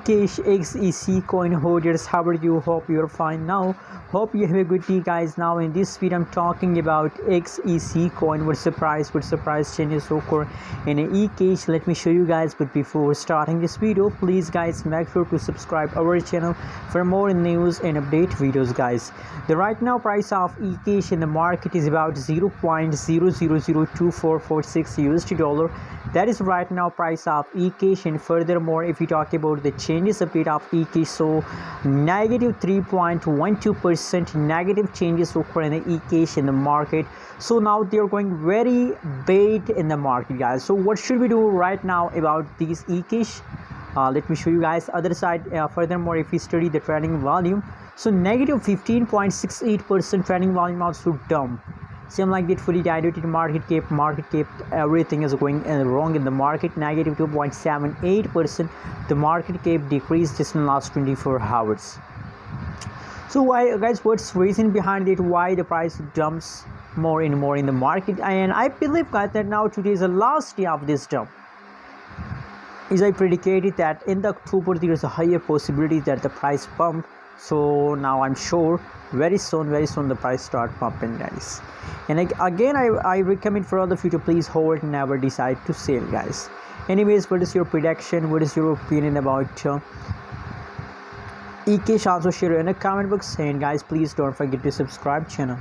Ecash XEC coin holders, how are you? Hope you're fine now. Hope you have a good day, guys. Now in this video I'm talking about XEC coin. What's the price changes occur in Ecash. Let me show you guys, but before starting this video, please guys make sure to subscribe our channel for more news and update videos, guys. The right now price of Ecash in the market is about 0.000246 USD dollar. That is right now price of Ecash. And furthermore, if we talk about the changes update of Ecash, so negative 3.12% negative changes occur in the Ecash in the market. So now they are going very bad in the market, guys. So what should we do right now about these Ecash? Let me show you guys other side. Furthermore, if we study the trading volume, so negative 15.68% trading volume also dump. Same like that, fully diluted market cap, everything is going wrong in the market. Negative 2.78%. The market cap decreased just in the last 24 hours. So why, guys, what's reason behind it? Why the price dumps more and more in the market? And I believe, guys, that now today is the last day of this dump. As I predicated that in the October there is a higher possibility that the price pump. So now I'm sure very soon the price start pumping, guys. And again I recommend for all of you to please hold, never decide to sell, guys. Anyways, what is your prediction? What is your opinion about Ecash? Also share in the comment box. And guys, please don't forget to subscribe channel.